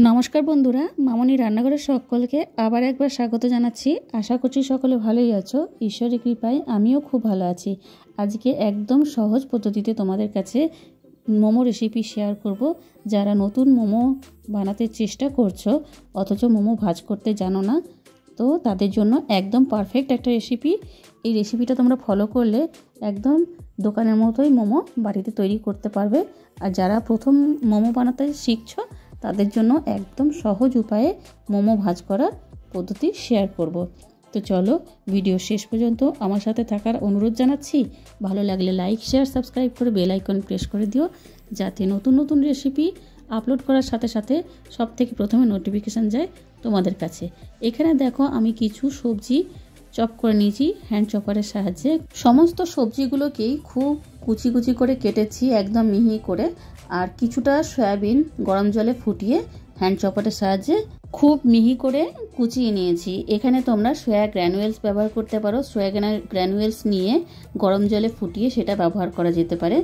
নমস্কার বন্ধুরা, মামনি রান্নাঘরে সকলকে আবার একবার স্বাগত জানাচ্ছি। আশা করছি সকলে ভালোই আছো। ঈশ্বরের কৃপায় আমিও খুব ভালো আছি। আজকে একদম সহজ পদ্ধতিতে তোমাদের কাছে মোমো রেসিপি শেয়ার করব। যারা নতুন মোমো বানাতে চেষ্টা করছো অথচ মোমো ভাজ করতে জানো না, তো তাদের জন্য একদম পারফেক্ট একটা রেসিপি। এই রেসিপিটা তোমরা ফলো করলে একদম দোকানের মতোই মোমো বাড়িতে তৈরি করতে পারবে। আর যারা প্রথম মোমো বানাতে শিখছো তাদের জন্য একদম সহজ উপায়ে মোমো ভাজ করার পদ্ধতি শেয়ার করব। তো চলো ভিডিও শেষ পর্যন্ত আমার সাথে থাকার অনুরোধ জানাচ্ছি। ভালো লাগলে লাইক, শেয়ার, সাবস্ক্রাইব করে বেল আইকন প্রেস করে দিও, যাতে নতুন নতুন রেসিপি আপলোড করার সাথে সাথে সব থেকে প্রথমে নোটিফিকেশান যায় তোমাদের কাছে। এখানে দেখো আমি কিছু সবজি চপ করে নিয়েছি হ্যান্ড চপারের সাহায্যে। সমস্ত সবজিগুলোকেই খুব কুচি কুচি করে কেটেছি, একদম মিহি করে। আর কিছুটা সয়াবিন গরম জলে ফুটিয়ে হ্যান্ড চপারের সাহায্যে খুব মিহি করে কুচিয়ে নিয়েছি। এখানে তোমরা সয়া গ্র্যানুয়েলস ব্যবহার করতে পারো। সয়া গ্র্যানুয়েলস নিয়ে গরম জলে ফুটিয়ে সেটা ব্যবহার করা যেতে পারে।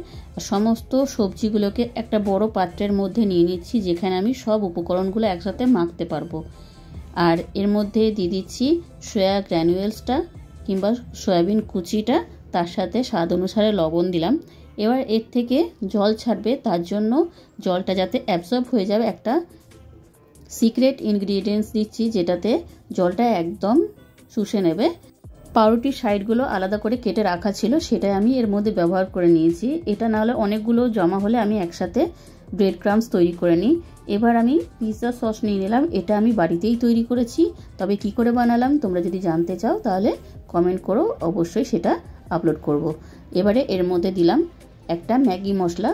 সমস্ত সবজিগুলোকে একটা বড় পাত্রের মধ্যে নিয়ে নিচ্ছি, যেখানে আমি সব উপকরণগুলো একসাথে মাখতে পারবো। আর এর মধ্যে দিয়ে দিচ্ছি সয়া গ্র্যানুয়েলসটা কিংবা সয়াবিন কুচিটা, তার সাথে স্বাদ অনুসারে লবণ দিলাম। এবার এর থেকে জল ছাড়বে, তার জন্য জলটা যাতে অ্যাবজর্ব হয়ে যাবে একটা সিক্রেট ইনগ্রিডিয়েন্টস দিচ্ছি, যেটাতে জলটা একদম শুষে নেবে। পাউরুটির সাইডগুলো আলাদা করে কেটে রাখা ছিল, সেটাই আমি এর মধ্যে ব্যবহার করে নিয়েছি। এটা না হলে অনেকগুলো জমা হলে আমি একসাথে ব্রেড ক্রাম্বস তৈরি করে নিই। এবার আমি পিৎজা সস নিয়ে নিলাম। এটা আমি বাড়িতেই তৈরি করেছি, তবে কি করে বানালাম তোমরা যদি জানতে চাও তাহলে কমেন্ট করো, অবশ্যই সেটা আপলোড করব। এবারে এর মধ্যে দিলাম একটা ম্যাগি মশলা,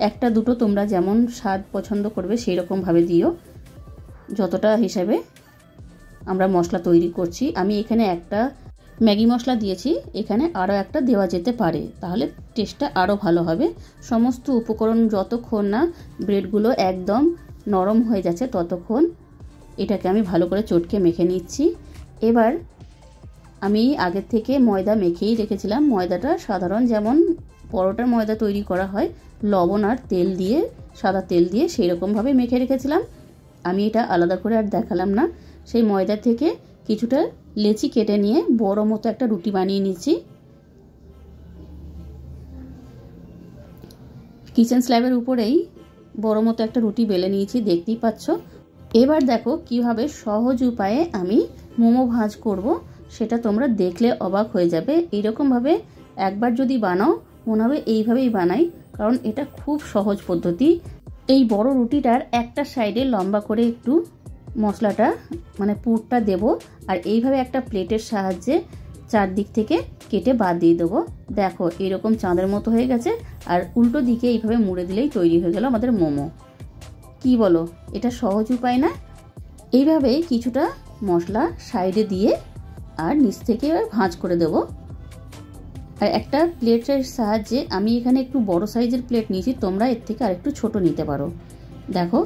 একটা দুটো তোমরা যেমন স্বাদ পছন্দ করবে সেই রকমভাবে দিও, যতটা হিসাবে আমরা মশলা তৈরি করছি। আমি এখানে একটা ম্যাগি মশলা দিয়েছি, এখানে আরও একটা দেওয়া যেতে পারে, তাহলে টেস্টটা আরও ভালো হবে। সমস্ত উপকরণ যতক্ষণ না ব্রেডগুলো একদম নরম হয়ে যাচ্ছে ততক্ষণ এটাকে আমি ভালো করে চটকে মেখে নিচ্ছি। এবার আমি আগের থেকে ময়দা মেখেই রেখেছিলাম। ময়দাটা সাধারণ যেমন পরোটার ময়দা তৈরি করা হয়, লবণ আর তেল দিয়ে, সাদা তেল দিয়ে, সেই রকমভাবে মেখে রেখেছিলাম। আমি এটা আলাদা করে আর দেখালাম না। সেই ময়দা থেকে কিছুটা লেচি কেটে নিয়ে বড় মতো একটা রুটি বানিয়ে নিচ্ছি। কিচেন স্ল্যাবের উপরেই বড় মতো একটা রুটি বেলে নিয়েছি, দেখতেই পাচ্ছ। এবার দেখো কিভাবে সহজ উপায়ে আমি মোমো ভাজ করব, সেটা তোমরা দেখলে অবাক হয়ে যাবে। এইরকমভাবে একবার যদি বানাও মনে হবে এইভাবেই বানাই, কারণ এটা খুব সহজ পদ্ধতি। এই বড় রুটিটার একটা সাইডে লম্বা করে একটু মশলাটা মানে পুরটা দেব, আর এইভাবে একটা প্লেটের সাহায্যে চারদিক থেকে কেটে বাদ দিয়ে দেবো। দেখো এরকম চাঁদের মতো হয়ে গেছে, আর উল্টো দিকে এইভাবে মুড়ে দিলেই তৈরি হয়ে গেল আমাদের মোমো। কি বলো, এটা সহজ উপায় না? এইভাবে কিছুটা মশলা সাইডে দিয়ে আর নিচ থেকে ভাঁজ করে দেব। আর একটা প্লেটের সাহায্যে, আমি এখানে একটু বড় সাইজের প্লেট নিয়েছি, তোমরা এর থেকে আরেকটু ছোট নিতে পারো। দেখো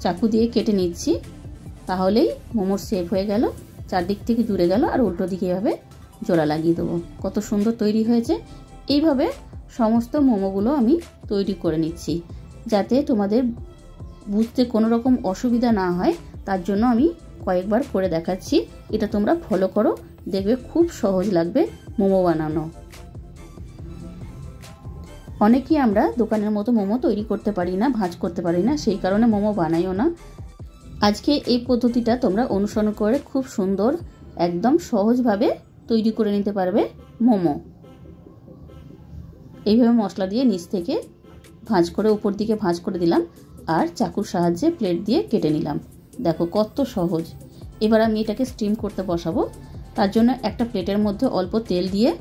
চাকু দিয়ে কেটে নিচ্ছি, তাহলেই মোমোর শেপ হয়ে গেল, চারদিক থেকে জুড়ে গেল, আর উল্টো দিকে এভাবে জোড়া লাগিয়ে দেবো। কত সুন্দর তৈরি হয়েছে। এইভাবে সমস্ত মোমোগুলো আমি তৈরি করে নিচ্ছি, যাতে তোমাদের বুঝতে কোনো রকম অসুবিধা না হয়, তার জন্য আমি কয়েকবার করে দেখাচ্ছি। এটা তোমরা ফলো করো, দেখবে খুব সহজ লাগবে মোমো বানানো। অনেকেই আমরা দোকানের মতো মোমো তৈরি করতে পারি না, ভাজ করতে পারি না, সেই কারণে মোমো বানাইও না। আজকে এই পদ্ধতিটা তোমরা অনুসরণ করে খুব সুন্দর একদম সহজভাবে তৈরি করে নিতে পারবে মোমো। এইভাবে মশলা দিয়ে নিচ থেকে ভাঁজ করে উপর দিকে ভাঁজ করে দিলাম, আর চাকুর সাহায্যে প্লেট দিয়ে কেটে নিলাম। দেখো কত সহজ। এবার আমি এটাকে স্টিম করতে বসাবো। তার জন্য একটা প্লেটের মধ্যে অল্প তেল দিয়ে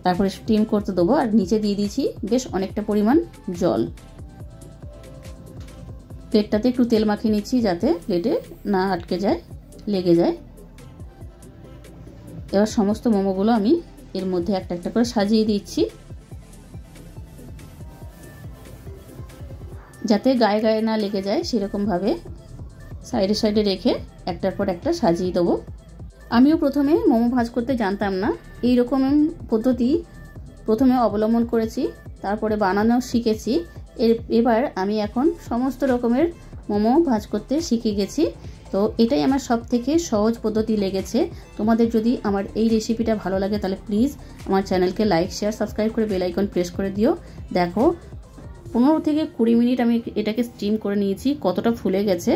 তারপরে স্টিম করতে দেবো, আর নিচে দিয়ে দিয়েছি বেশ অনেকটা পরিমাণ জল। প্লেটটাতে একটু তেল মাখিয়ে নিচ্ছি যাতে প্লেটে না আটকে যায়, লেগে যায়। এবার সমস্ত মোমোগুলো আমি এর মধ্যে একটা একটা করে সাজিয়ে দিচ্ছি, যাতে গায়ে গায়ে না লেগে যায়, সেরকমভাবে সাইডে সাইডে রেখে একটার পর একটা সাজিয়ে দেবো। আমিও প্রথমে মোমো ভাজ করতে জানতাম না, এই রকম পদ্ধতি প্রথমে অবলম্বন করেছি, তারপরে বানানো শিখেছি। এবার আমি এখন সমস্ত রকমের মোমো ভাজ করতে শিখে গেছি। তো এটাই আমার সব থেকে সহজ পদ্ধতি লেগেছে। তোমাদের যদি আমার এই রেসিপিটা ভালো লাগে তাহলে প্লিজ আমার চ্যানেলকে লাইক শেয়ার সাবস্ক্রাইব করে বেল আইকন প্রেস করে দিও। দেখো 15 থেকে 20 মিনিট আমি এটাকে স্টিম করে নিয়েছি, কতটা ফুলে গেছে।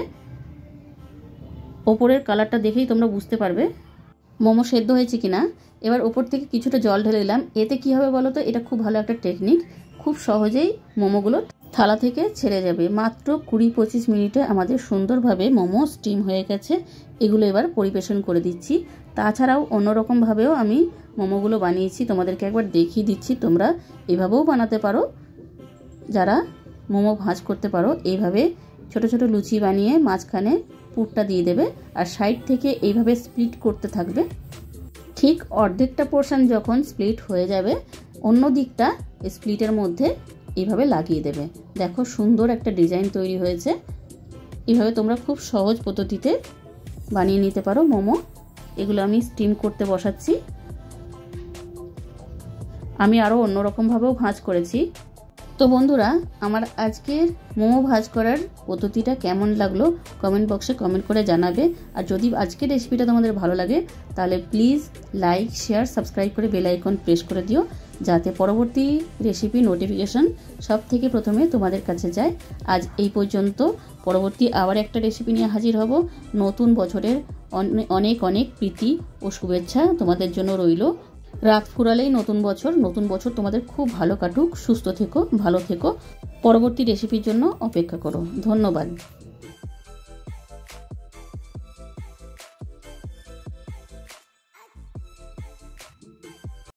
ওপরের কালারটা দেখেই তোমরা বুঝতে পারবে মোমো সেদ্ধ হয়েছে কিনা। এবার ওপর থেকে কিছুটা জল ঢেলে দিলাম। এতে কি হবে বলো তো, এটা খুব ভালো একটা টেকনিক, খুব সহজেই মোমোগুলো থালা থেকে ছেড়ে যাবে। মাত্র 20-25 মিনিটে আমাদের সুন্দরভাবে মোমো স্টিম হয়ে গেছে। এগুলো এবার পরিবেশন করে দিচ্ছি। তাছাড়াও অন্যরকমভাবেও আমি মোমোগুলো বানিয়েছি, তোমাদেরকে একবার দেখিয়ে দিচ্ছি। তোমরা এভাবেও বানাতে পারো, যারা মোমো ভাজ করতে পারো। এইভাবে ছোট ছোট লুচি বানিয়ে মাঝখানে পুরটা দিয়ে দেবে আর সাইড থেকে এইভাবে স্প্লিট করতে থাকবে। ঠিক অর্ধেকটা পোর্শন যখন স্প্লিট হয়ে যাবে, অন্য দিকটা স্প্লিটের মধ্যে এইভাবে লাগিয়ে দেবে। দেখো সুন্দর একটা ডিজাইন তৈরি হয়েছে। এইভাবে তোমরা খুব সহজ পদ্ধতিতে বানিয়ে নিতে পারো মোমো। এগুলো আমি স্টিম করতে বসাচ্ছি। আমি আরও অন্যরকমভাবেও ভাজ করেছি। তো বন্ধুরা, আমার আজকের মোমো ভাজ করার পদ্ধতিটা কেমন লাগলো কমেন্ট বক্সে কমেন্ট করে জানাবে। আর যদি আজকের রেসিপিটা তোমাদের ভালো লাগে তাহলে প্লিজ লাইক শেয়ার সাবস্ক্রাইব করে বেল আইকন প্রেস করে দিও, যাতে পরবর্তী রেসিপি নোটিফিকেশন সব থেকে প্রথমে তোমাদের কাছে যায়। আজ এই পর্যন্ত। পরবর্তী আবার একটা রেসিপি নিয়ে হাজির হব। নতুন বছরের অনেক অনেক প্রীতি ও শুভেচ্ছা তোমাদের জন্য রইল। রাত ফুরালেই নতুন বছর তোমাদের খুব ভালো কাটুক। সুস্থ থেকো, ভালো থেকো। পরবর্তী রেসিপির জন্য অপেক্ষা করো। ধন্যবাদ।